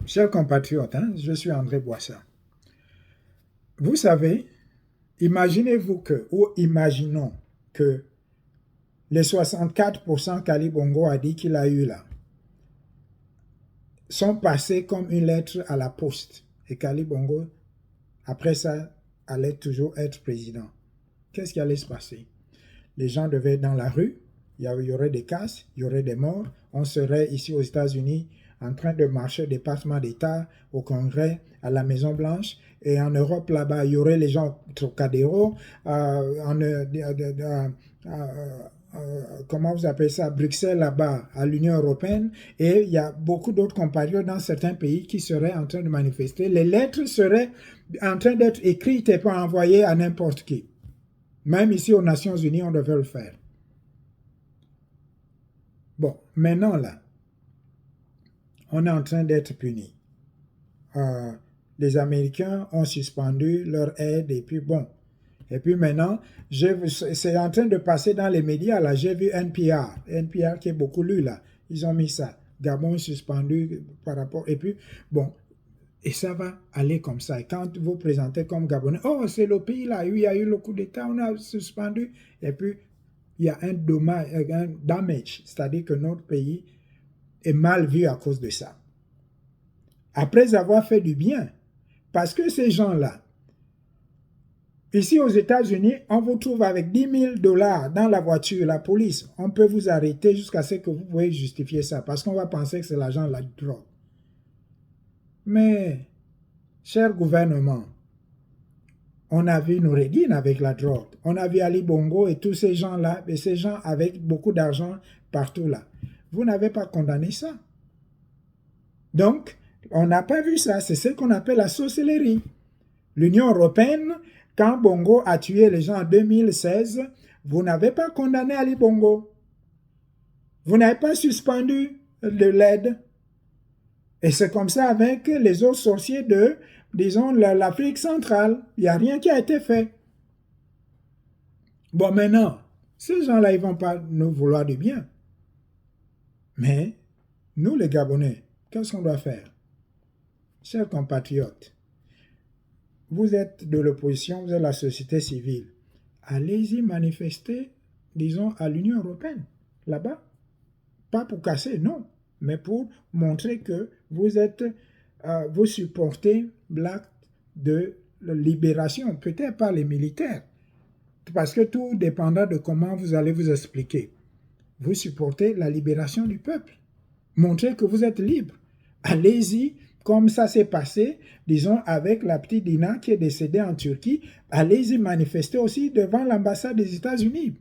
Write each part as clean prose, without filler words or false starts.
Chers compatriotes, je suis André Boissa. Vous savez, imaginez-vous que, ou imaginons que les 64% qu'Ali Bongo a dit qu'il a eu là sont passés comme une lettre à la poste et qu'Ali Bongo, après ça, allait toujours être président. Qu'est-ce qui allait se passer? Les gens devaient être dans la rue, il y aurait des casses, il y aurait des morts, on serait ici aux États-Unis en train de marcher au département d'État, au Congrès, à la Maison-Blanche, et en Europe là-bas, il y aurait les gens au Trocadéro, comment vous appelez ça, Bruxelles là-bas, à l'Union européenne, et il y a beaucoup d'autres compatriotes dans certains pays qui seraient en train de manifester. Les lettres seraient en train d'être écrites et pas envoyées à n'importe qui. Même ici aux Nations Unies, on devait le faire. Bon, maintenant là, on est en train d'être puni. Les Américains ont suspendu leur aide et puis bon. Et puis maintenant, c'est en train de passer dans les médias là. J'ai vu NPR qui est beaucoup lu là. Ils ont mis ça. Gabon suspendu par rapport. Et puis bon, et ça va aller comme ça. Et quand vous présentez comme Gabonais, oh c'est le pays là, il y a eu le coup d'État, on a suspendu. Et puis il y a un damage, c'est-à-dire que notre pays est mal vu à cause de ça. Après avoir fait du bien, parce que ces gens-là, ici aux États-Unis, on vous trouve avec 10 000 $ dans la voiture, la police, on peut vous arrêter jusqu'à ce que vous pouvez justifier ça, parce qu'on va penser que c'est l'argent de la drogue. Mais, cher gouvernement, on a vu Noureddine avec la drogue, on a vu Ali Bongo et tous ces gens-là, et ces gens avec beaucoup d'argent partout là. Vous n'avez pas condamné ça. Donc, on n'a pas vu ça, c'est ce qu'on appelle la sorcellerie. L'Union européenne, quand Bongo a tué les gens en 2016, vous n'avez pas condamné Ali Bongo. Vous n'avez pas suspendu de l'aide. Et c'est comme ça avec les autres sorciers de, disons, l'Afrique centrale. Il n'y a rien qui a été fait. Bon, maintenant, ces gens-là, ils ne vont pas nous vouloir du bien. Mais, nous les Gabonais, qu'est-ce qu'on doit faire? Chers compatriotes, vous êtes de l'opposition, vous êtes la société civile. Allez-y manifester, disons, à l'Union européenne, là-bas. Pas pour casser, non, mais pour montrer que vous supportez l'acte de libération, peut-être pas les militaires, parce que tout dépendra de comment vous allez vous expliquer. Vous supportez la libération du peuple. Montrez que vous êtes libre. Allez-y, comme ça s'est passé, disons, avec la petite Dina qui est décédée en Turquie. Allez-y manifester aussi devant l'ambassade des États-Unis.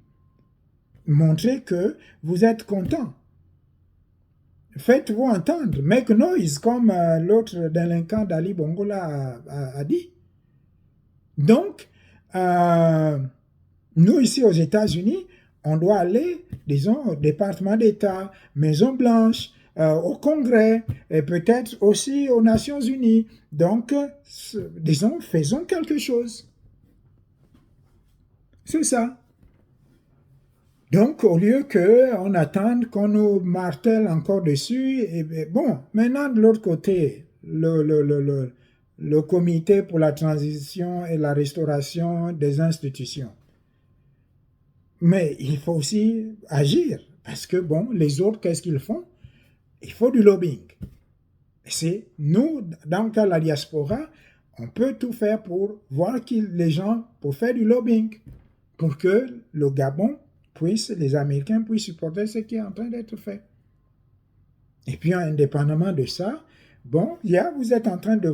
Montrez que vous êtes content. Faites-vous entendre. Make noise, comme l'autre délinquant d'Ali Bongo a dit. Donc, nous ici aux États-Unis, on doit aller, disons, au département d'État, Maison-Blanche, au Congrès, et peut-être aussi aux Nations Unies. Donc, disons, faisons quelque chose. C'est ça. Donc, au lieu qu'on attende qu'on nous martèle encore dessus, et bon, maintenant de l'autre côté, le comité pour la transition et la restauration des institutions. Mais il faut aussi agir, parce que bon, les autres, qu'est-ce qu'ils font? Il faut du lobbying. C'est nous, dans le cas de la diaspora, on peut tout faire pour voir les gens, pour faire du lobbying, pour que le Gabon les Américains puissent supporter ce qui est en train d'être fait. Et puis, indépendamment de ça, bon, vous êtes en train de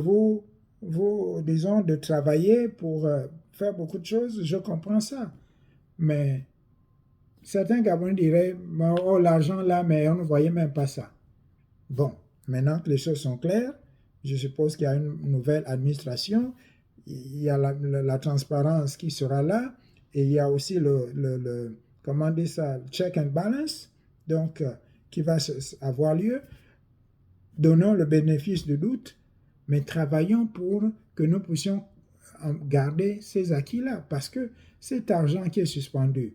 disons, de travailler pour faire beaucoup de choses, je comprends ça. Mais certains Gabonais diraient, oh, l'argent là, mais on ne voyait même pas ça. Bon, maintenant que les choses sont claires, je suppose qu'il y a une nouvelle administration, il y a la transparence qui sera là, et il y a aussi comment dire ça, check and balance, donc qui va avoir lieu. Donnons le bénéfice du doute, mais travaillons pour que nous puissions garder ces acquis-là, parce que cet argent qui est suspendu,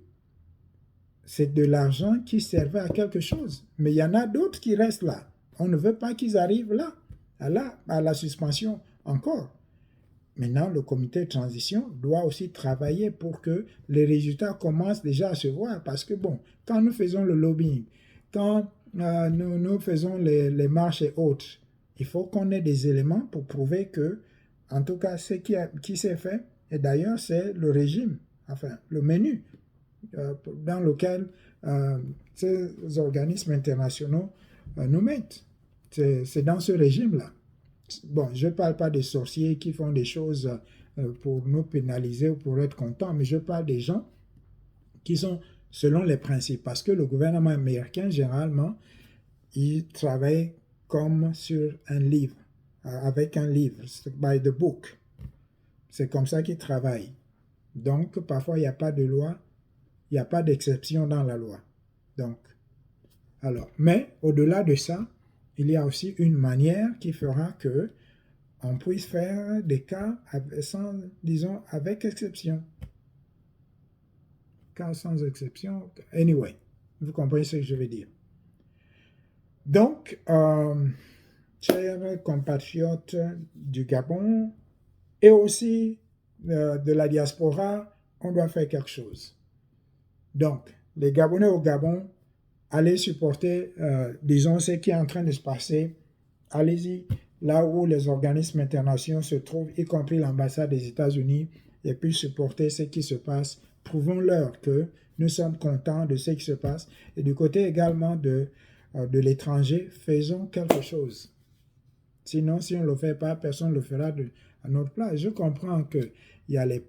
c'est de l'argent qui servait à quelque chose. Mais il y en a d'autres qui restent là. On ne veut pas qu'ils arrivent là. à la suspension encore. Maintenant, le comité de transition doit aussi travailler pour que les résultats commencent déjà à se voir. Parce que, bon, quand nous faisons le lobbying, quand nous faisons les marches et autres, il faut qu'on ait des éléments pour prouver que, en tout cas, ce qui s'est fait, et d'ailleurs, c'est le régime, enfin, le menu dans lequel ces organismes internationaux nous mettent. C'est dans ce régime-là. Bon, je ne parle pas des sorciers qui font des choses pour nous pénaliser ou pour être contents, mais je parle des gens qui sont selon les principes. Parce que le gouvernement américain, généralement, il travaille comme sur un livre, avec un livre, by the book. C'est comme ça qu'il travaille. Donc, parfois, il n'y a pas de loi, il n'y a pas d'exception dans la loi. Donc, alors, mais au-delà de ça, il y a aussi une manière qui fera que on puisse faire des cas sans, disons, avec exception. Cas sans exception. Anyway, vous comprenez ce que je veux dire. Donc, chers compatriotes du Gabon et aussi de la diaspora, on doit faire quelque chose. Donc, les Gabonais au Gabon, allez supporter, disons, ce qui est en train de se passer. Allez-y, là où les organismes internationaux se trouvent, y compris l'ambassade des États-Unis, et puis supporter ce qui se passe. Prouvons-leur que nous sommes contents de ce qui se passe. Et du côté également de l'étranger, faisons quelque chose. Sinon, si on ne le fait pas, personne ne le fera à notre place. Je comprends qu'il y a les